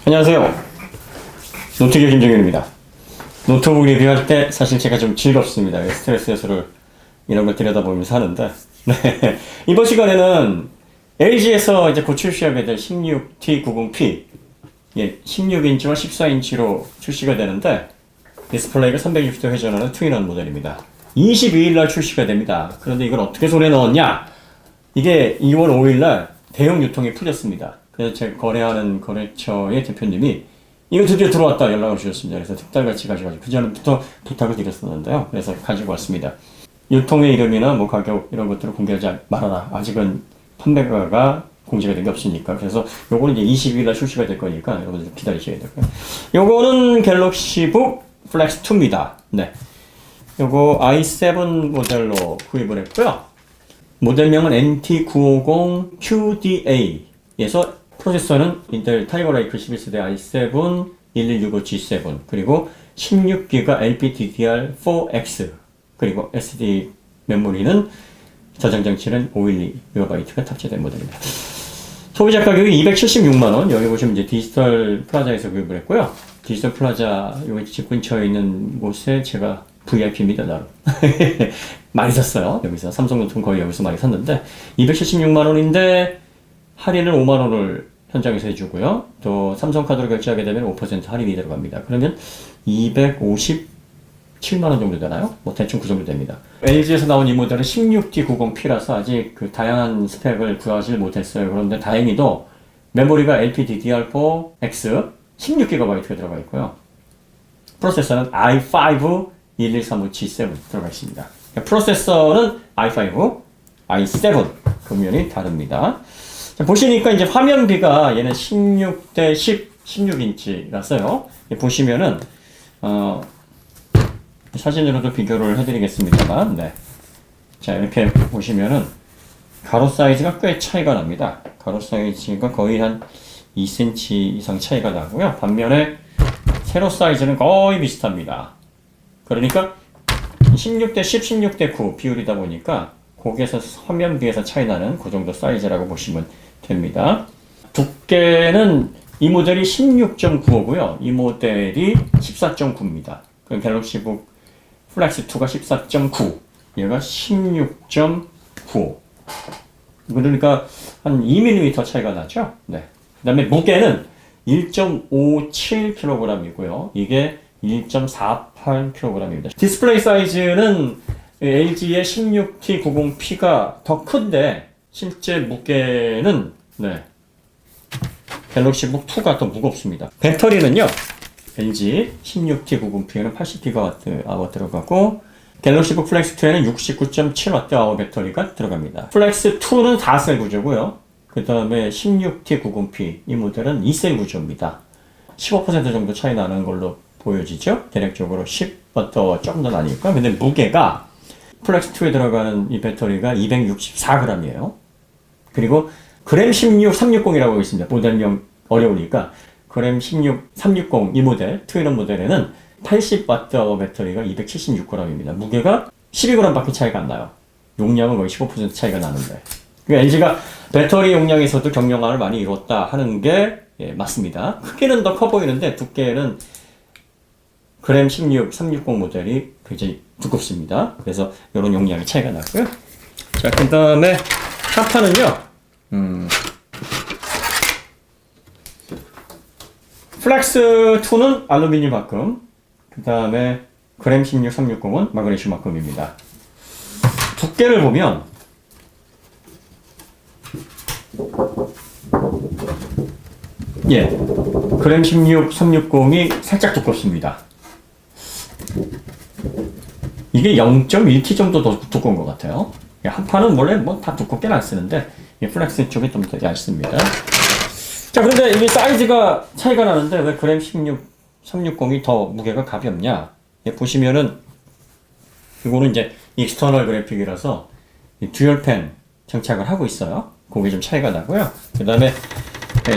안녕하세요. 노트교 김정현입니다. 노트북 리뷰할 때 사실 제가 좀 즐겁습니다. 스트레스 해소를 이런 걸 들여다보면서 하는데 네. 이번 시간에는 LG에서 이제 곧 출시하게 될 16T90P 16인치와 14인치로 출시가 되는데 디스플레이가 360도 회전하는 투인원 모델입니다. 22일날 출시가 됩니다. 그런데 이걸 어떻게 손에 넣었냐? 이게 2월 5일날 대형 유통이 풀렸습니다. 그래서 제가 거래하는 거래처의 대표님이 이거 드디어 들어왔다 연락을 주셨습니다. 그래서 특달같이 가져가지고 그 전부터 부탁을 드렸었는데요. 그래서 가지고 왔습니다. 유통의 이름이나 뭐 가격 이런 것들을 공개하지 말아라. 아직은 판매가가 공지가 된 게 없으니까. 그래서 요거는 이제 22일날 출시가 될 거니까 여러분들 기다리셔야 되고요. 요거는 갤럭시북 플렉스 2입니다. 네. 요거 i7 모델로 구입을 했고요. 모델명은 NT950QDA에서 프로세서는 인텔 타이거 레이크 11세대 i7 1165G7 그리고 16GB LPDDR4X 그리고 SD 메모리는 저장 장치는 512MB가 탑재된 모델입니다. 소비자 가격이 276만원. 여기 보시면 이제 디지털 플라자에서 구입을 했고요. 디지털 플라자 여기 집 근처에 있는 곳에 제가 VIP입니다, 나름. 많이 샀어요. 여기서 삼성노트는 거의 여기서 많이 샀는데 276만원인데 할인을 5만원을 현장에서 해주고요. 또 삼성카드로 결제하게 되면 5% 할인이 들어갑니다. 그러면 257만원 정도 되나요? 뭐 대충 그 정도 됩니다. LG에서 나온 이 모델은 16T90P라서 아직 그 다양한 스펙을 구하지 못했어요. 그런데 다행히도 메모리가 LPDDR4X 16GB가 들어가 있고요. 프로세서는 i5 1135G7 들어가 있습니다. 프로세서는 i5, i7 금면이 다릅니다. 자, 보시니까 이제 화면비가 얘는 16대 10, 16인치라서요. 보시면은 사진으로도 비교를 해드리겠습니다만, 네. 자, 이렇게 보시면은 가로 사이즈가 꽤 차이가 납니다. 가로 사이즈가 거의 한 2cm 이상 차이가 나고요. 반면에 세로 사이즈는 거의 비슷합니다. 그러니까 16대 10, 16대 9 비율이다 보니까 거기에서 화면비에서 차이 나는 그 정도 사이즈라고 보시면 됩니다. 두께는 이 모델이 16.95고요. 이 모델이 14.9입니다. 그럼 갤럭시북 플렉스 2가 14.9, 얘가 16.9. 그러니까 한 2mm 차이가 나죠. 네. 그다음에 무게는 1.57kg이고요. 이게 1.48kg입니다. 디스플레이 사이즈는 LG의 16T90P가 더 큰데 실제 무게는 갤럭시북 2가 더 무겁습니다. 배터리는요. LG 16T90P에는 80GWh 들어가고 갤럭시북 플렉스 2에는 69.7Wh 배터리가 들어갑니다. 플렉스 2는 4셀 구조고요. 그 다음에 16T90P 이 모델은 2셀 구조입니다. 15% 정도 차이 나는 걸로 보여지죠? 대략적으로 10W 조금 더 나니까. 근데 무게가 플렉스 2에 들어가는 이 배터리가 264g이에요. 그리고 그램 16 360이라고 있습니다. 모델명 어려우니까 그램 16 360 이 모델 투인원 모델에는 80Wh 배터리가 276g입니다. 무게가 12g밖에 차이가 안 나요. 용량은 거의 15% 차이가 나는데. LG가 배터리 용량에서도 경량화를 많이 이뤘다 하는 게 맞습니다. 크기는 더 커 보이는데 두께는 그램 16 360 모델이 굉장히 두껍습니다. 그래서 이런 용량의 차이가 나고요. 자, 그 다음에 하판은요. 플렉스 2는 알루미늄 합금, 그 다음에 그램 16 360은 마그네슘 합금입니다. 두께를 보면 그램 16 360이 살짝 두껍습니다. 이게 0.1T 정도 더 두꺼운 것 같아요. 한 판은 원래 뭐 다 두껍게는 안 쓰는데 플렉스 쪽이 좀 더 얇습니다. 자, 그런데 이게 사이즈가 차이가 나는데 왜 그램 16 360이 더 무게가 가볍냐? 보시면은 이거는 이제 익스터널 그래픽이라서 듀얼펜 장착을 하고 있어요. 그게 좀 차이가 나고요. 그 다음에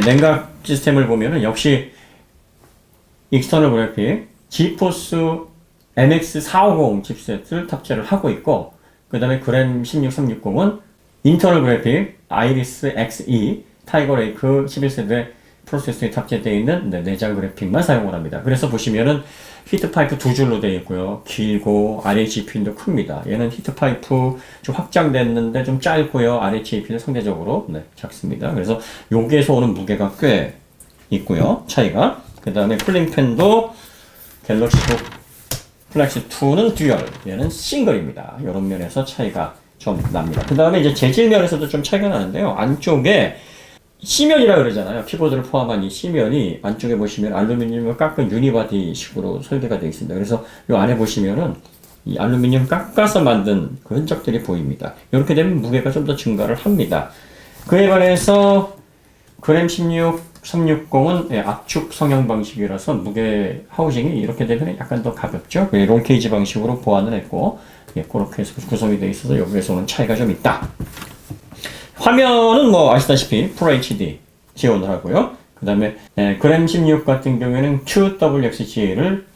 냉각 시스템을 보면은 역시 익스터널 그래픽 지포스 MX450 칩셋을 탑재를 하고 있고, 그 다음에 그램 16 360은 인터널 그래픽 아이리스 XE 타이거 레이크 11세대 프로세서에 탑재되어 있는 내장 그래픽만 사용을 합니다. 그래서 보시면은 히트파이프 두 줄로 되어 있고요. 길고 RHP도 큽니다. 얘는 히트파이프 좀 확장됐는데 좀 짧고요. RHP는 상대적으로 작습니다. 그래서 여기에서 오는 무게가 꽤 있고요. 차이가. 그 다음에 쿨링팬도 갤럭시북 플렉스 2는 듀얼, 얘는 싱글입니다. 이런 면에서 차이가 좀 납니다. 그 다음에 이제 재질 면에서도 좀 차이가 나는데요. 안쪽에 C면이라 그러잖아요. 키보드를 포함한 이 C면이 안쪽에 보시면 알루미늄을 깎은 유니바디 식으로 설계가 되어 있습니다. 그래서 이 안에 보시면은 이 알루미늄 깎아서 만든 그 흔적들이 보입니다. 이렇게 되면 무게가 좀 더 증가를 합니다. 그에 반해서 그램 16 360은 압축 성형 방식이라서 무게 하우징이 이렇게 되면 약간 더 가볍죠. 롱케이지 방식으로 보완을 했고 그렇게 해서 구성이 되어 있어서 여기에서 오는 차이가 좀 있다. 화면은 뭐 아시다시피 FHD 지원을 하고요. 그 다음에 그램 16 같은 경우에는 QWXGA를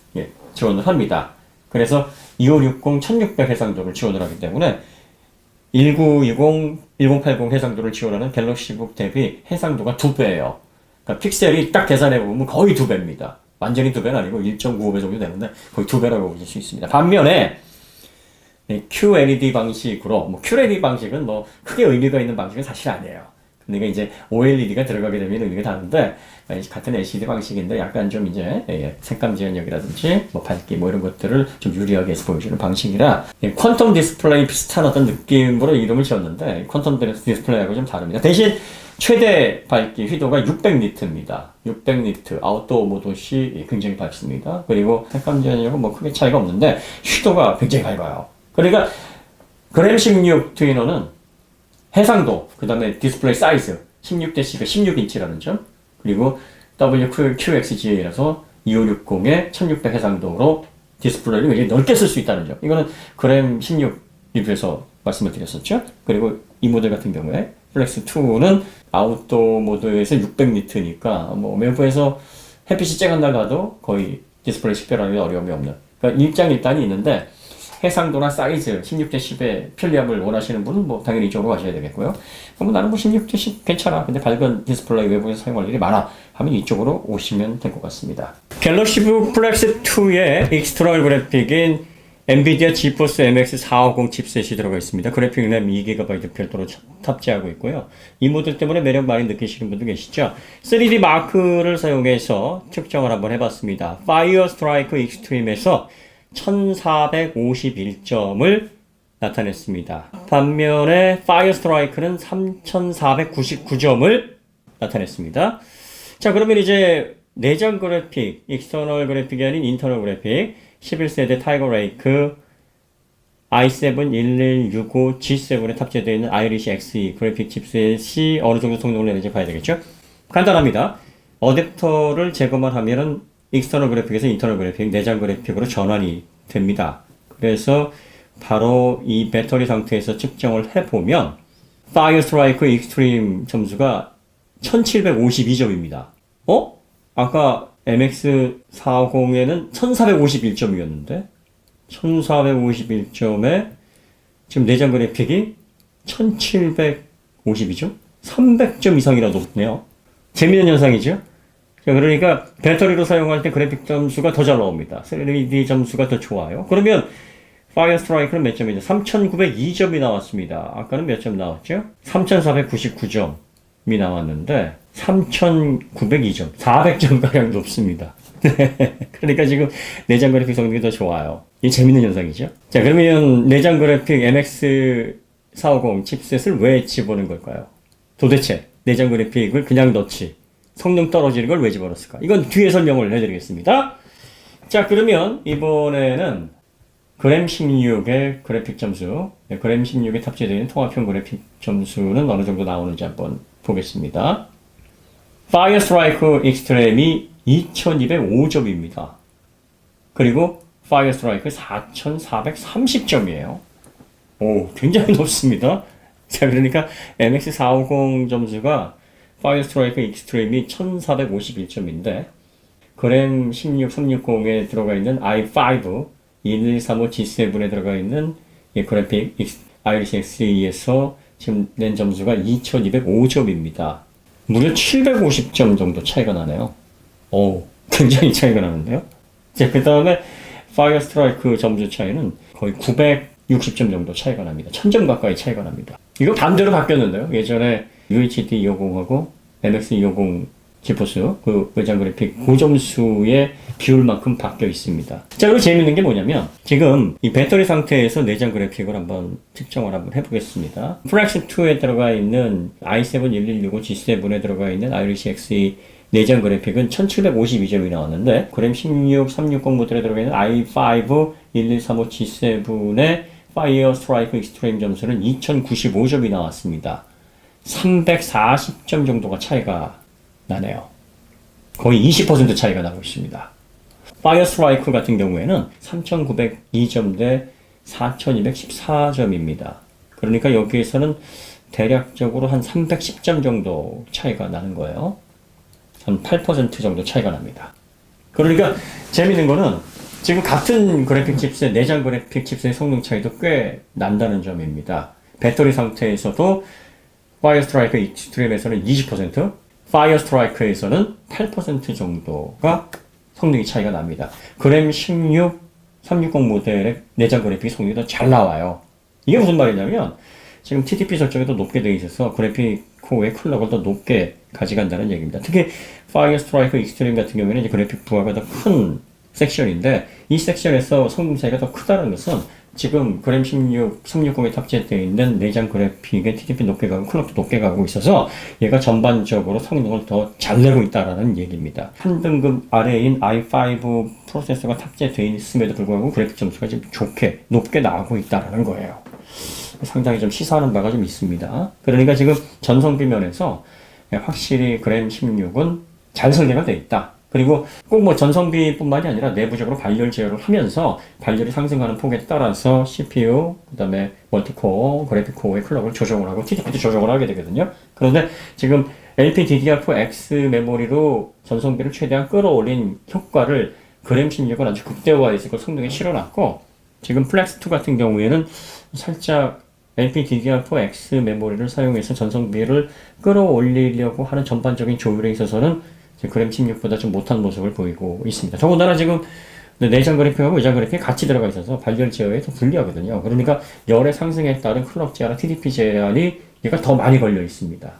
지원을 합니다. 그래서 2560 1600 해상도를 지원을 하기 때문에 1920, 1080 해상도를 지원하는 갤럭시북 대비 해상도가 2배예요. 그러니까 픽셀이 딱 계산해보면 거의 2배입니다. 완전히 2배는 아니고 1.95배 정도 되는데 거의 2배라고 보실 수 있습니다. 반면에 QLED 방식으로, QLED 방식은 크게 의미가 있는 방식은 사실 아니에요. 근데 이제 OLED가 들어가게 되면 의미가 다른데, 같은 LCD 방식인데 약간 좀 이제 색감 지연력이라든지 밝기 이런 것들을 좀 유리하게 해서 보여주는 방식이라 퀀텀 디스플레이 비슷한 어떤 느낌으로 이름을 지었는데 퀀텀 디스플레이하고 좀 다릅니다. 대신 최대 밝기 휘도가 600니트입니다. 600니트 아웃도어 모드 시 굉장히 밝습니다. 그리고 색감 지연력은 크게 차이가 없는데 휘도가 굉장히 밝아요. 그러니까 그램 16 트위너는 해상도, 그 다음에 디스플레이 사이즈 16대시가 16인치라는 점, 그리고 WQXGA라서 2560에 1600 해상도로 디스플레이를 굉장히 넓게 쓸 수 있다는 점. 이거는 그램 16 리뷰에서 말씀을 드렸었죠. 그리고 이 모델 같은 경우에 플렉스 2는 아웃도어 모드에서 600니트니까 외부에서 햇빛이 쨍한 날 가도 거의 디스플레이 식별하기 어려움이 없는, 그러니까 일장일단이 있는데 해상도나 사이즈 16대 10의 편리함을 원하시는 분은 당연히 이쪽으로 가셔야 되겠고요. 나는 16대 10 괜찮아. 근데 밝은 디스플레이 외부에서 사용할 일이 많아. 하면 이쪽으로 오시면 될 것 같습니다. 갤럭시북 플렉스 2의 익스터널 그래픽인 엔비디아 지포스 MX 450 칩셋이 들어가 있습니다. 그래픽 램 2GB 별도로 탑재하고 있고요. 이 모델 때문에 매력 많이 느끼시는 분도 계시죠? 3D 마크를 사용해서 측정을 한번 해봤습니다. 파이어 스트라이크 익스트림에서 1451점을 나타냈습니다. 반면에 파이어 스트라이크는 3499점을 나타냈습니다. 자, 그러면 이제 내장 그래픽, 익스터널 그래픽이 아닌 인터널 그래픽, 11세대 타이거 레이크 i7 1165 G7에 탑재되어 있는 아이리시 XE 그래픽 칩셋이 어느 정도 성능을 내는지 봐야 되겠죠? 간단합니다. 어댑터를 제거만 하면은 익스터널 그래픽에서 인터널 그래픽, 내장 그래픽으로 전환이 됩니다. 그래서 바로 이 배터리 상태에서 측정을 해보면 파이어 스트라이크 익스트림 점수가 1752점입니다. 아까 MX450에는 1451점이었는데 1451점에 지금 내장 그래픽이 1752점? 300점 이상이나 높네요. 재미있는 현상이죠? 그러니까 배터리로 사용할 때 그래픽 점수가 더 잘 나옵니다. 3D 점수가 더 좋아요. 그러면 파이어 스트라이크는 몇 점이죠? 3902점이 나왔습니다. 아까는 몇 점 나왔죠? 3499점이 나왔는데 3902점, 400점가량 높습니다. 그러니까 지금 내장 그래픽 성능이 더 좋아요. 이게 재밌는 현상이죠? 자, 그러면 내장 그래픽 MX450 칩셋을 왜 집어넣은 걸까요? 도대체 내장 그래픽을 그냥 넣지 성능 떨어지는 걸 왜 집어넣었을까? 이건 뒤에 설명을 해드리겠습니다. 자, 그러면 이번에는 그램 16의 그래픽 점수, 그램 16에 탑재되어 있는 통합형 그래픽 점수는 어느 정도 나오는지 한번 보겠습니다. 파이어 스트라이크 익스트림이 2205점입니다. 그리고 파이어 스트라이크 4430점이에요. 오, 굉장히 높습니다. 자, 그러니까 MX450 점수가 파이어 스트라이크 익스트림이 1451점인데 그램 16 360에 들어가 있는 i5 1135 G7에 들어가 있는 그래픽 아이리시 XE에서 지금 낸 점수가 2205점입니다. 무려 750점 정도 차이가 나네요. 오, 굉장히 차이가 나는데요. 자, 그 다음에 파이어 스트라이크 점수 차이는 거의 960점 정도 차이가 납니다. 1000점 가까이 차이가 납니다. 이거 반대로 바뀌었는데요. 예전에 UHD 250하고 MX 250 지포스 그 외장 그래픽 고점수의 비율만큼 바뀌어 있습니다. 자, 그리고 재밌는 게 뭐냐면 지금 이 배터리 상태에서 내장 그래픽을 한번 측정을 한번 해보겠습니다. 플렉스2에 들어가 있는 i7-1165 G7에 들어가 있는 아이리시 XE 내장 그래픽은 1752점이 나왔는데 그램 16, 360 모델에 들어가 있는 i5 1135 G7의 파이어 스트라이크 익스트림 점수는 2095점이 나왔습니다. 340점 정도가 차이가 나네요. 거의 20% 차이가 나고 있습니다. 파이어 스트라이크 같은 경우에는 3902점 대 4214점입니다. 그러니까 여기에서는 대략적으로 한 310점 정도 차이가 나는 거예요. 한 8% 정도 차이가 납니다. 그러니까 재밌는 거는 지금 같은 그래픽 칩셋, 내장 그래픽 칩셋의 성능 차이도 꽤 난다는 점입니다. 배터리 상태에서도 파이어 스트라이크 익스트림에서는 20%, 파이어 스트라이크에서는 8% 정도가 성능이 차이가 납니다. 그램 16, 360 모델의 내장 그래픽 성능이 더 잘 나와요. 이게 무슨 말이냐면 지금 TDP 설정이 더 높게 되어 있어서 그래픽 코어의 클럭을 더 높게 가져간다는 얘기입니다. 특히 파이어 스트라이크 익스트림 같은 경우에는 이제 그래픽 부하가 더 큰 섹션인데 이 섹션에서 성능 차이가 더 크다는 것은 지금 그램 16, 360에 탑재되어 있는 내장 그래픽의 TDP 높게 가고 클럭도 높게 가고 있어서 얘가 전반적으로 성능을 더 잘 내고 있다는 얘기입니다. 한 등급 아래인 i5 프로세서가 탑재되어 있음에도 불구하고 그래픽 점수가 지금 좋게 높게 나오고 있다는 거예요. 상당히 좀 시사하는 바가 좀 있습니다. 그러니까 지금 전성비 면에서 확실히 그램 16은 잘 설계가 되어 있다. 그리고 꼭 뭐 전성비뿐만이 아니라 내부적으로 발열 제어를 하면서 발열이 상승하는 폭에 따라서 CPU, 그 다음에 멀티코어, 그래픽 코어의 클럭을 조정을 하고 TDP도 조정을 하게 되거든요. 그런데 지금 LPDDR4X 메모리로 전성비를 최대한 끌어올린 효과를 그램 16은 아주 극대화해서 성능에 실어놨고 지금 플렉스2 같은 경우에는 살짝 LPDDR4X 메모리를 사용해서 전성비를 끌어올리려고 하는 전반적인 조율에 있어서는 그램 16보다 좀 못한 모습을 보이고 있습니다. 더군다나 지금 내장 그래픽하고 외장 그래픽이 같이 들어가 있어서 발열 제어에 더 불리하거든요. 그러니까 열의 상승에 따른 클럭 제어나 TDP 제한이 얘가 더 많이 걸려 있습니다.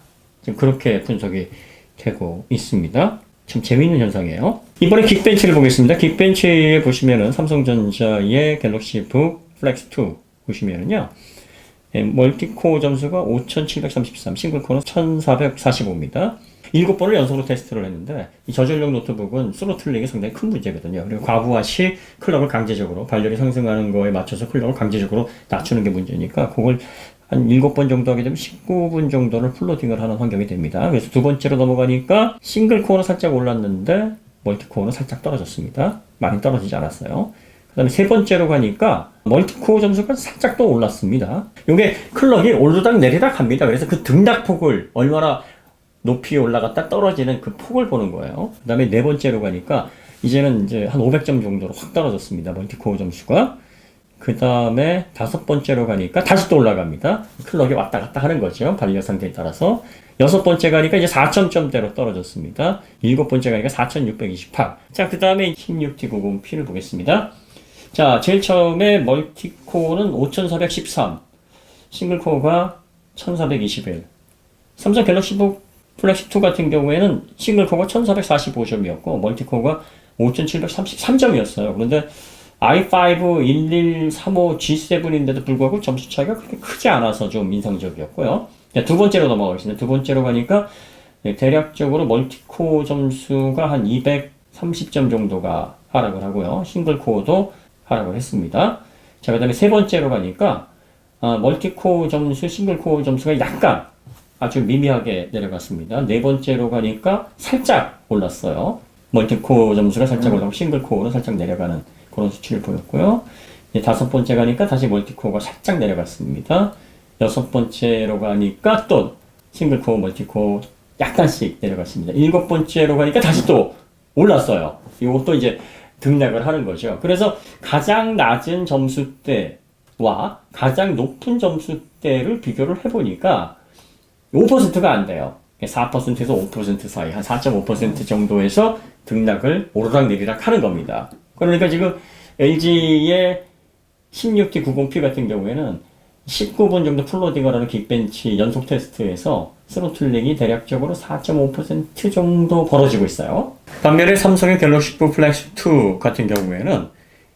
지금 그렇게 분석이 되고 있습니다. 참 재미있는 현상이에요. 이번에 긱벤치를 보겠습니다. 긱벤치에 보시면은 삼성전자의 갤럭시북 플렉스2 보시면은요. 멀티코어 점수가 5733, 싱글코어는 1445입니다. 7번을 연속으로 테스트를 했는데 이 저전력 노트북은 스로틀링이 상당히 큰 문제거든요. 그리고 과부하 시 클럭을 강제적으로 발열이 상승하는 거에 맞춰서 클럭을 강제적으로 낮추는 게 문제니까 그걸 한 7번 정도 하게 되면 19분 정도를 플로팅을 하는 환경이 됩니다. 그래서 두 번째로 넘어가니까 싱글코어는 살짝 올랐는데 멀티코어는 살짝 떨어졌습니다. 많이 떨어지지 않았어요. 그 다음에 세 번째로 가니까 멀티코어 점수가 살짝 또 올랐습니다. 이게 클럭이 오르락 내리락 합니다. 그래서 그 등락폭을 얼마나 높이 올라갔다 떨어지는 그 폭을 보는 거예요. 그 다음에 네 번째로 가니까 이제는 이제 한 500점 정도로 확 떨어졌습니다. 멀티코어 점수가. 그 다음에 다섯 번째로 가니까 다시 또 올라갑니다. 클럭이 왔다 갔다 하는 거죠. 발열 상태에 따라서. 여섯 번째 가니까 이제 4000점대로 떨어졌습니다. 일곱 번째 가니까 4628. 자, 그 다음에 16T90P를 보겠습니다. 자, 제일 처음에 멀티코어는 5413, 싱글코어가 1421. 삼성 갤럭시북 플렉스2 같은 경우에는 싱글코어가 1445점이었고 멀티코어가 5733점이었어요. 그런데 i5 1135 G7인데도 불구하고 점수 차이가 그렇게 크지 않아서 좀 인상적이었고요. 두 번째로 넘어가겠습니다. 두 번째로 가니까 대략적으로 멀티코어 점수가 한 230점 정도가 하락을 하고요. 싱글코어도 하락을 했습니다. 자, 그 다음에 세 번째로 가니까 멀티코어 점수, 싱글코어 점수가 약간 아주 미미하게 내려갔습니다. 네 번째로 가니까 살짝 올랐어요. 멀티코어 점수가 살짝 올라가고 싱글코어는 살짝 내려가는 그런 수치를 보였고요. 다섯 번째 가니까 다시 멀티코어가 살짝 내려갔습니다. 여섯 번째로 가니까 또 싱글코어, 멀티코어 약간씩 내려갔습니다. 일곱 번째로 가니까 다시 또 올랐어요. 이것도 이제 등락을 하는 거죠. 그래서 가장 낮은 점수대와 가장 높은 점수대를 비교를 해보니까 5%가 안 돼요. 4%에서 5% 사이, 한 4.5% 정도에서 등락을 오르락내리락 하는 겁니다. 그러니까 지금 LG의 16T90P 같은 경우에는 19분 정도 풀로딩을 하는 긱벤치 연속 테스트에서 스로틀링이 대략적으로 4.5% 정도 벌어지고 있어요. 반면에 삼성의 갤럭시 북 플렉스 2 같은 경우에는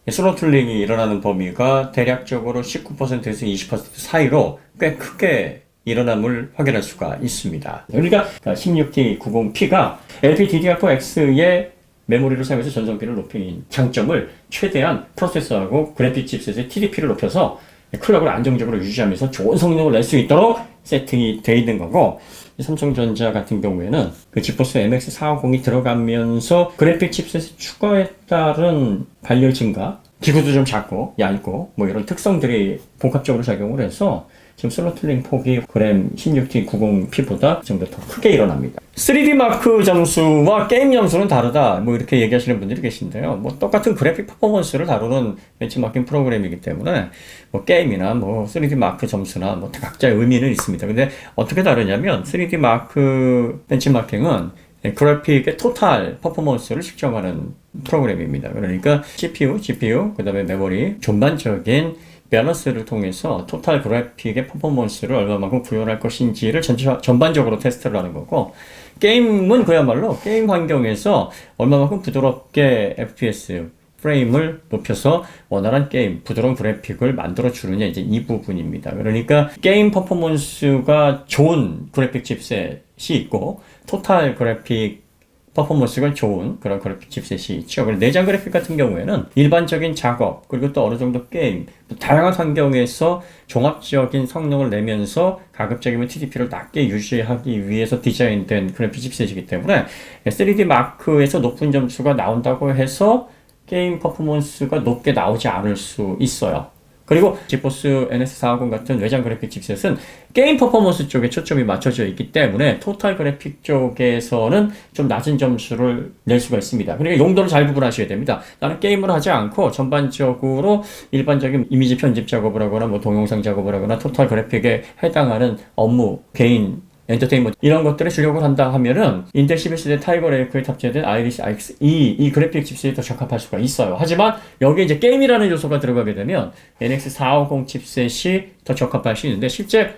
스로틀링이 일어나는 범위가 대략적으로 19%에서 20% 사이로 꽤 크게 일어남을 확인할 수가 있습니다. 그러니까 16T90P가 LPDDR4X의 메모리를 사용해서 전성비를 높인 장점을 최대한 프로세서하고 그래픽 칩셋의 TDP를 높여서 클럭을 안정적으로 유지하면서 좋은 성능을 낼 수 있도록 세팅이 되어 있는 거고, 삼성전자 같은 경우에는 그 지포스 MX450이 들어가면서 그래픽 칩셋의 추가에 따른 발열 증가, 기구도 좀 작고 얇고 뭐 이런 특성들이 복합적으로 작용을 해서 지금 스로틀링 폭이 그램 16T90P보다 좀 더 크게 일어납니다. 3D 마크 점수와 게임 점수는 다르다, 뭐 이렇게 얘기하시는 분들이 계신데요. 뭐 똑같은 그래픽 퍼포먼스를 다루는 벤치마킹 프로그램이기 때문에 뭐 게임이나 뭐 3D 마크 점수나 뭐 각자의 의미는 있습니다. 근데 어떻게 다르냐면 3D 마크 벤치마킹은 그래픽의 토탈 퍼포먼스를 측정하는 프로그램입니다. 그러니까 CPU, GPU, 그 다음에 메모리, 전반적인 밸런스를 통해서 토탈 그래픽의 퍼포먼스를 얼마만큼 구현할 것인지를 전반적으로 테스트를 하는 거고, 게임은 그야말로 게임 환경에서 얼마만큼 부드럽게 FPS 프레임을 높여서 원활한 게임, 부드러운 그래픽을 만들어 주느냐, 이제 이 부분입니다. 그러니까 게임 퍼포먼스가 좋은 그래픽 칩셋이 있고 토탈 그래픽 퍼포먼스가 좋은 그런 그래픽 칩셋이 있죠. 그리고 내장 그래픽 같은 경우에는 일반적인 작업, 그리고 또 어느 정도 게임, 또 다양한 환경에서 종합적인 성능을 내면서 가급적이면 TDP를 낮게 유지하기 위해서 디자인된 그래픽 칩셋이기 때문에 3D 마크에서 높은 점수가 나온다고 해서 게임 퍼포먼스가 높게 나오지 않을 수 있어요. 그리고 지포스 NS450 같은 외장 그래픽 칩셋은 게임 퍼포먼스 쪽에 초점이 맞춰져 있기 때문에 토탈 그래픽 쪽에서는 좀 낮은 점수를 낼 수가 있습니다. 그러니까 용도를 잘 구분하셔야 됩니다. 나는 게임을 하지 않고 전반적으로 일반적인 이미지 편집 작업을 하거나 뭐 동영상 작업을 하거나 토탈 그래픽에 해당하는 업무, 개인 엔터테인먼트 이런 것들에 주력을 한다 하면은 인텔 11세대 타이거 레이크에 탑재된 아이리스 Xe 이 그래픽 칩셋이 더 적합할 수가 있어요. 하지만 여기에 이제 게임이라는 요소가 들어가게 되면 NX450 칩셋이 더 적합할 수 있는데, 실제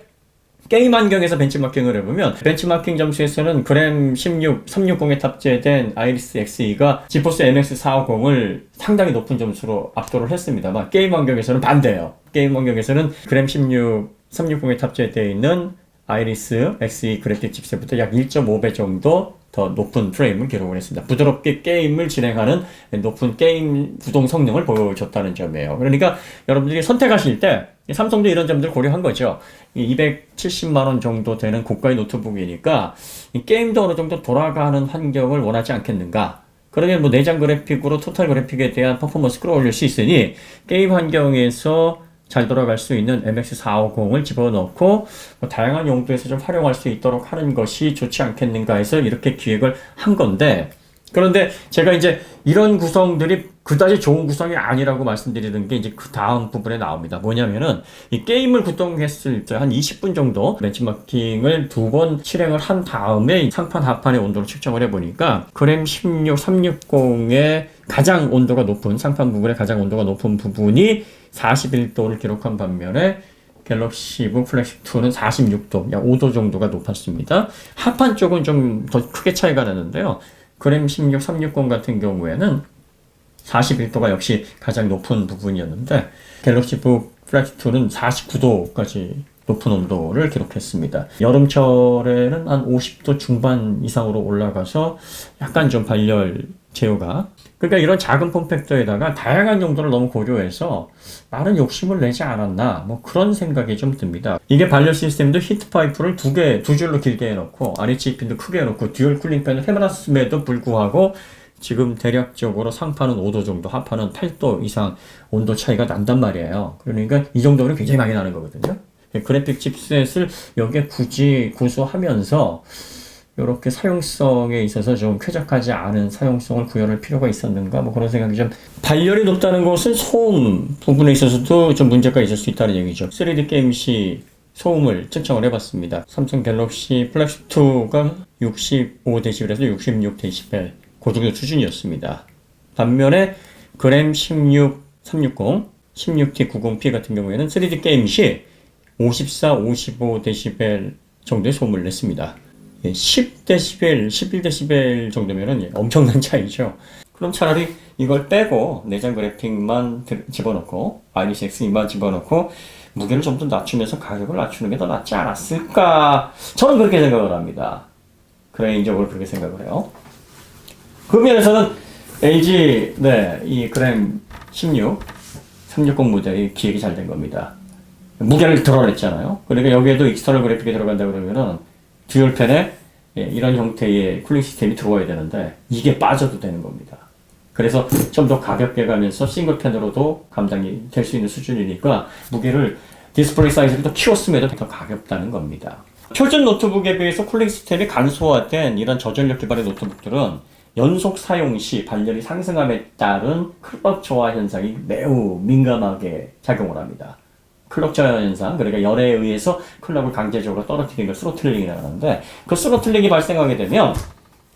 게임 환경에서 벤치마킹을 해보면 벤치마킹 점수에서는 그램 360에 탑재된 아이리스 Xe가 지포스 MX450을 상당히 높은 점수로 압도를 했습니다만, 게임 환경에서는 반대예요. 게임 환경에서는 그램 360에 탑재되어 있는 아이리스 Xe 그래픽 칩셋부터 약 1.5배 정도 더 높은 프레임을 기록을 했습니다. 부드럽게 게임을 진행하는 높은 게임 구동 성능을 보여줬다는 점이에요. 그러니까 여러분들이 선택하실 때 삼성도 이런 점들을 고려한 거죠. 270만원 정도 되는 고가의 노트북이니까 게임도 어느 정도 돌아가는 환경을 원하지 않겠는가. 그러면 뭐 내장 그래픽으로 토탈 그래픽에 대한 퍼포먼스 끌어올릴 수 있으니 게임 환경에서 잘 돌아갈 수 있는 MX450을 집어넣고 뭐 다양한 용도에서 좀 활용할 수 있도록 하는 것이 좋지 않겠는가 해서 이렇게 기획을 한 건데, 그런데 제가 이제 이런 구성들이 그다지 좋은 구성이 아니라고 말씀드리는 게 이제 그 다음 부분에 나옵니다. 뭐냐면은 이 게임을 구동했을 때 한 20분 정도 벤치마킹을 2번 실행을 한 다음에 상판 하판의 온도를 측정을 해보니까 그램 360의 가장 온도가 높은, 상판 부분의 가장 온도가 높은 부분이 41도를 기록한 반면에 갤럭시 북 플렉스 2는 46도, 약 5도 정도가 높았습니다. 하판 쪽은 좀 더 크게 차이가 나는데요. 그램 16 360 같은 경우에는 41도가 역시 가장 높은 부분이었는데 갤럭시 북 플렉스 2는 49도까지 높은 온도를 기록했습니다. 여름철에는 한 50도 중반 이상으로 올라가서 약간 좀 발열 제어가, 그러니까 이런 작은 폼팩터에다가 다양한 용도를 너무 고려해서 나는 욕심을 내지 않았나, 뭐 그런 생각이 좀 듭니다. 이게 발열 시스템도 히트 파이프를 두 줄로 길게 해놓고 RHE 핀도 크게 해놓고 듀얼 쿨링 팬을 해놨음에도 불구하고 지금 대략적으로 상판은 5도 정도, 하판은 8도 이상 온도 차이가 난단 말이에요. 그러니까 이 정도는 굉장히 많이 나는 거거든요. 그래픽 칩셋을 여기에 굳이 구수하면서 이렇게 사용성에 있어서 좀 쾌적하지 않은 사용성을 구현할 필요가 있었는가, 뭐 그런 생각이 좀. 발열이 높다는 것은 소음 부분에 있어서도 좀 문제가 있을 수 있다는 얘기죠. 3D 게임 시 소음을 측정을 해봤습니다. 삼성 갤럭시 플렉스2가 65dB에서 66dB 그 정도 수준이었습니다. 반면에 그램 16, 360, 16T90P 같은 경우에는 3D 게임 시 54, 55dB 정도의 소음을 냈습니다. 10dB, 11dB 정도면 엄청난 차이죠. 그럼 차라리 이걸 빼고 내장 그래픽만 집어넣고 아이리스 X만 집어넣고 무게를 좀 더 낮추면서 가격을 낮추는 게 더 낫지 않았을까? 저는 그렇게 생각을 합니다. 개인적으로 그렇게 생각을 해요. 그 면에서는 LG 이 그램 16, 360 모델이 기획이 잘 된 겁니다. 무게를 드러냈잖아요. 그러니까 여기에도 익스터널 그래픽이 들어간다 그러면은 듀얼팬에 이런 형태의 쿨링 시스템이 들어와야 되는데 이게 빠져도 되는 겁니다. 그래서 좀 더 가볍게 가면서 싱글팬으로도 감당이 될 수 있는 수준이니까 무게를 디스플레이 사이즈를 더 키웠음에도 더 가볍다는 겁니다. 표준 노트북에 비해서 쿨링 시스템이 간소화된 이런 저전력 기반의 노트북들은 연속 사용 시 발열이 상승함에 따른 클럭 저하 현상이 매우 민감하게 작용을 합니다. 클럭 저하 현상, 그러니까 열에 의해서 클럭을 강제적으로 떨어뜨리는 걸 스로틀링이라고 하는데 그 스로틀링이 발생하게 되면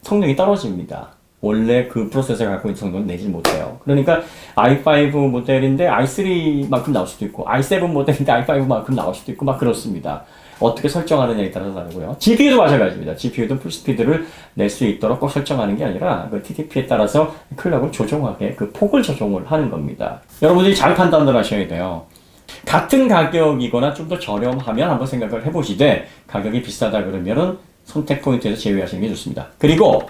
성능이 떨어집니다. 원래 그 프로세서가 갖고 있는 성능은 내지 못해요. 그러니까 i5 모델인데 i3만큼 나올 수도 있고 i7 모델인데 i5만큼 나올 수도 있고 막 그렇습니다. 어떻게 설정하느냐에 따라서 다르고요. GPU도 마찬가지입니다. GPU도 풀스피드를 낼 수 있도록 꼭 설정하는 게 아니라 그 TDP에 따라서 클럭을 조정하게 그 폭을 조정을 하는 겁니다. 여러분들이 잘 판단을 하셔야 돼요. 같은 가격이거나 좀 더 저렴하면 한번 생각을 해보시되 가격이 비싸다 그러면은 선택 포인트에서 제외하시는 게 좋습니다. 그리고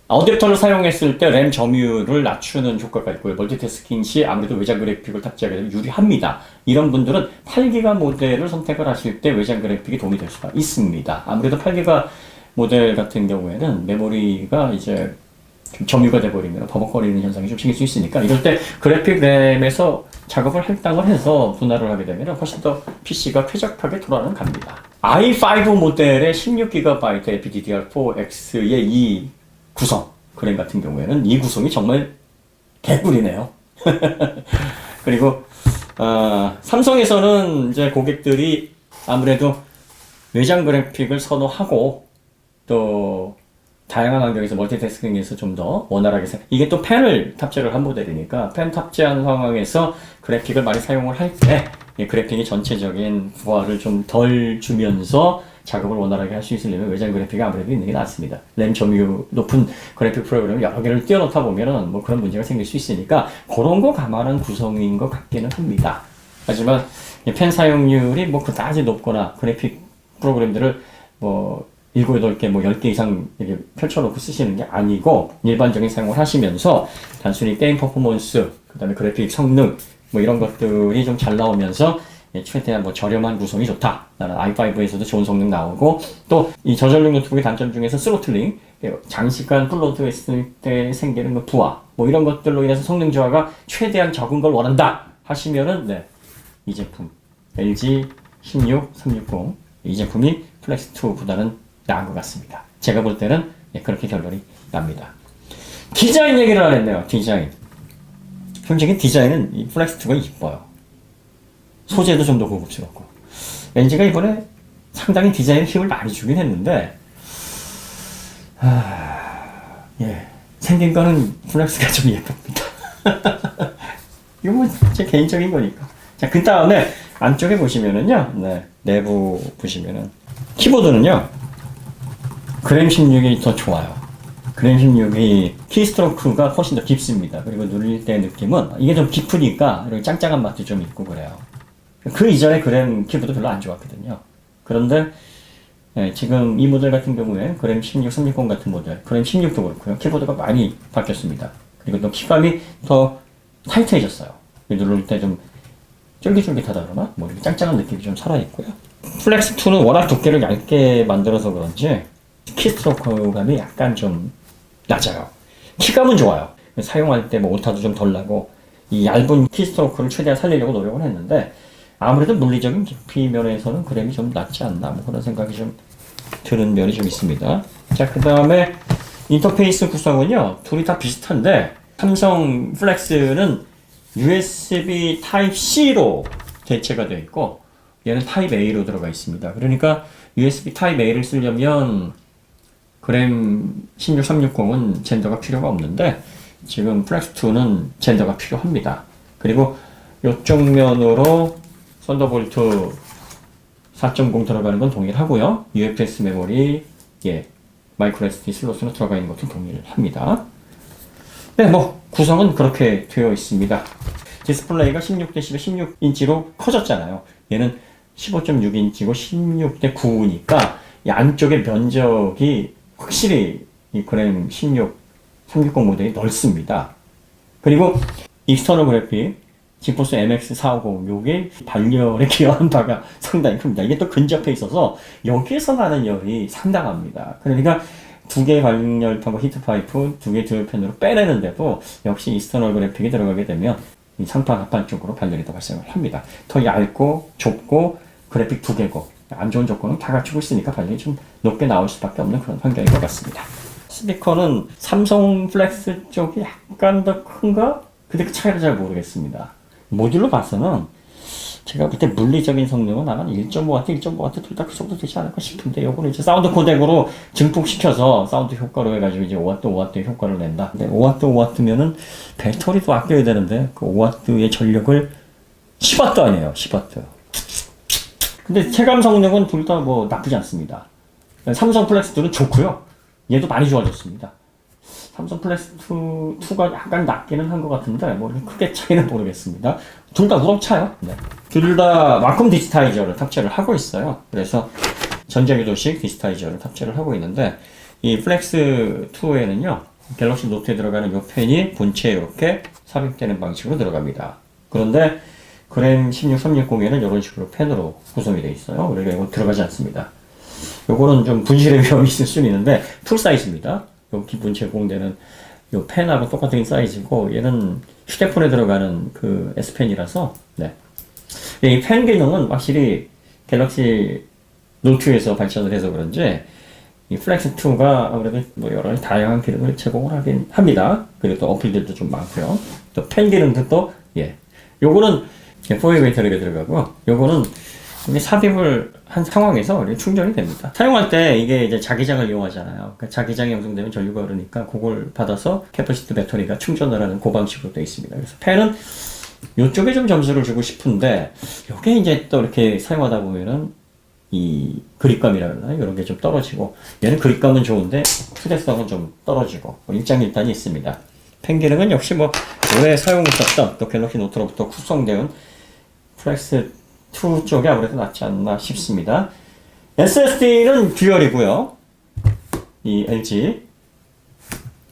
어댑터를 사용했을 때 램 점유율을 낮추는 효과가 있고요. 멀티태스킹 시 아무래도 외장 그래픽을 탑재하게 되면 유리합니다. 이런 분들은 8기가 모델을 선택을 하실 때 외장 그래픽이 도움이 될 수가 있습니다. 아무래도 8기가 모델 같은 경우에는 메모리가 이제 좀 점유가 돼버리면 버벅거리는 현상이 좀 생길 수 있으니까 이럴 때 그래픽 램에서 작업을 할당을 해서 분할을 하게 되면 훨씬 더 PC가 쾌적하게 돌아가는 갑니다. i5 모델의 16GB LPDDR4X의 이 구성, 그램 같은 경우에는 이 구성이 정말 개꿀이네요. 그리고 삼성에서는 이제 고객들이 아무래도 외장 그래픽을 선호하고 또 다양한 환경에서 멀티태스킹에서 좀 더 원활하게 이게 또 펜을 탑재를 한 모델이니까 펜 탑재한 상황에서 그래픽을 많이 사용을 할 때 그래픽이 전체적인 부하를 좀 덜 주면서 작업을 원활하게 할 수 있으려면 외장 그래픽이 아무래도 있는 게 낫습니다. 램 점유 높은 그래픽 프로그램을 여러 개를 띄워놓다 보면은 뭐 그런 문제가 생길 수 있으니까 그런 거 감안한 구성인 것 같기는 합니다. 하지만 펜 사용률이 뭐 그다지 높거나 그래픽 프로그램들을 뭐 7, 8개, 뭐 10개 이상 이렇게 펼쳐놓고 쓰시는 게 아니고 일반적인 사용을 하시면서 단순히 게임 퍼포먼스, 그 다음에 그래픽 성능 뭐 이런 것들이 좀 잘 나오면서 최대한 뭐 저렴한 구성이 좋다. 나는 i5에서도 좋은 성능 나오고 또 이 저전력 노트북의 단점 중에서 스로틀링, 장시간 풀로드 했을 때 생기는 그 부하 뭐 이런 것들로 인해서 성능 저하가 최대한 적은 걸 원한다 하시면은 이 제품 LG 16, 360 이 제품이 플렉스2보다는 나은 것 같습니다. 제가 볼 때는 그렇게 결론이 납니다. 디자인 얘기를 안 했네요. 디자인. 솔직히 디자인은 이 플렉스2가 이뻐요. 소재도 좀 더 고급스럽고. LG가 이번에 상당히 디자인 힘을 많이 주긴 했는데, 생긴 거는 플렉스가 좀 예쁩니다. 이건 뭐 제 개인적인 거니까. 자, 그 다음에 안쪽에 보시면은요, 내부 보시면은, 키보드는요, 그램 16이 더 좋아요. 그램 16이 키스트로크가 훨씬 더 깊습니다. 그리고 누릴 때 느낌은 이게 좀 깊으니까 이렇게 짱짱한 맛도 좀 있고 그래요. 그 이전에 그램 키보드 별로 안 좋았거든요. 그런데 지금 이 모델 같은 경우에 그램 16, 360 같은 모델, 그램 16도 그렇고요. 키보드가 많이 바뀌었습니다. 그리고 또 키감이 더 타이트해졌어요. 누를 때 좀 쫄깃쫄깃하다 그러나 뭐 이렇게 짱짱한 느낌이 좀 살아있고요. 플렉스2는 워낙 두께를 얇게 만들어서 그런지 키스트로크감이 약간 좀 낮아요. 키감은 좋아요. 사용할 때 뭐 오타도 좀 덜 나고 이 얇은 키스트로크를 최대한 살리려고 노력을 했는데 아무래도 물리적인 깊이 면에서는 그램이 좀 낮지 않나 뭐 그런 생각이 좀 드는 면이 좀 있습니다. 자, 그 다음에 인터페이스 구성은요 둘이 다 비슷한데 삼성 플렉스는 USB Type-C로 대체가 되어 있고 얘는 타입 A로 들어가 있습니다. 그러니까 USB 타입 A를 쓰려면 그램 16360은 젠더가 필요가 없는데 지금 플렉스2는 젠더가 필요합니다. 그리고 이쪽 면으로 썬더볼트 4.0 들어가는 건 동일하고요. UFS 메모리, 마이크로 SD 슬롯으로 들어가 있는 것도 동일합니다. 네, 구성은 그렇게 되어 있습니다. 디스플레이가 16:10에 16인치로 커졌잖아요. 얘는 15.6인치고 16:9니까 이 안쪽의 면적이 확실히 이 그램 360 모델이 넓습니다. 그리고 익스터널 그래픽 지포스 MX 450 요게 발열에 기여한 바가 상당히 큽니다. 이게 또 근접해 있어서 여기에서 나는 열이 상당합니다. 그러니까 두 개의 발열판과 히트 파이프, 두 개의 듀얼 팬으로 빼내는데도 역시 익스터널 그래픽이 들어가게 되면 이 상판 하판 쪽으로 발열이 더 발생을 합니다. 더 얇고 좁고 그래픽 두 개고 안 좋은 조건은 다 갖추고 있으니까 발열이 좀 높게 나올 수밖에 없는 그런 환경인 것 같습니다. 스피커는 삼성 플렉스 쪽이 약간 더 큰가? 근데 그 차이를 잘 모르겠습니다. 모듈로 봐서는 제가 볼 때 물리적인 성능은 아마 1.5W, 1.5W 둘 다 그 정도 되지 않을까 싶은데 요거는 이제 사운드 코덱으로 증폭시켜서 사운드 효과로 해가지고 이제 5W, 5W의 효과를 낸다. 근데 5W, 5W면은 배터리도 아껴야 되는데 그 5W의 전력을 10W 아니에요. 10W. 근데 체감 성능은 둘 다 나쁘지 않습니다. 삼성 플렉스2는 좋고요. 얘도 많이 좋아졌습니다. 삼성 플렉스2가 약간 낮기는 한 것 같은데 크게 차이는 모르겠습니다. 둘 다 우렁차요. 네. 둘 다 와쿰 디지타이저를 탑재를 하고 있어요. 그래서 전자유도식 디지타이저를 탑재를 하고 있는데 이 플렉스2에는요 갤럭시 노트에 들어가는 이 펜이 본체에 이렇게 삽입되는 방식으로 들어갑니다. 그런데 그램 16360에는 이런 식으로 펜으로 구성이 되어 있어요. 그러니까 이거 들어가지 않습니다. 요거는 좀 분실의 위험이 있을 수는 있는데 풀 사이즈입니다. 요 기본 제공되는 요 펜하고 똑같은 사이즈고 얘는 휴대폰에 들어가는 그 S펜이라서 이 펜 기능은 확실히 갤럭시 노트에서 발전을 해서 그런지 이 플렉스2가 아무래도 여러 다양한 기능을 제공을 하긴 합니다. 그리고 또 어플들도 좀 많고요. 또 펜 기능도 또 요거는 4웨이 배터리가 들어가고 요거는 삽입을 한 상황에서 충전이 됩니다. 사용할 때 이게 이제 자기장을 이용하잖아요. 그러니까 자기장이 형성되면 전류가 흐르니까 그걸 받아서 캐퍼시티 배터리가 충전을 하는 그 방식으로 되어 있습니다. 그래서 펜은 이쪽에 좀 점수를 주고 싶은데 이게 이제 또 이렇게 사용하다 보면은 이 그립감이라나 이런 게 좀 떨어지고 얘는 그립감은 좋은데 휴대성은 좀 떨어지고 일장일단이 있습니다. 펜 기능은 역시 오래 사용했었던 또 갤럭시 노트로부터 구성되은 플렉스2 쪽이 아무래도 낫지 않나 싶습니다. SSD는 듀얼이고요. 이 LG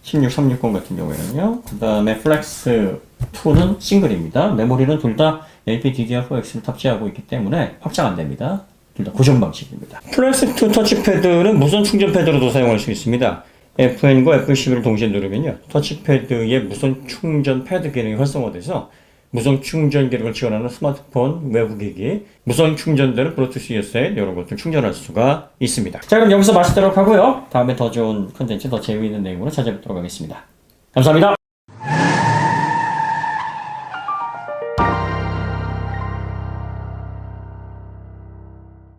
16360 같은 경우에는요. 그 다음에 플렉스2는 싱글입니다. 메모리는 둘 다 LPDDR4X를 탑재하고 있기 때문에 확장 안 됩니다. 둘 다 고정 방식입니다. 플렉스2 터치패드는 무선 충전 패드로도 사용할 수 있습니다. FN과 F12를 동시에 누르면요. 터치패드의 무선 충전 패드 기능이 활성화돼서 무선 충전 기능을 지원하는 스마트폰, 외부기기, 무선 충전되는 블루투스 이어셋 이런 것들 충전할 수가 있습니다. 자, 그럼 여기서 마치도록 하고요. 다음에 더 좋은 컨텐츠, 더 재미있는 내용으로 찾아뵙도록 하겠습니다. 감사합니다.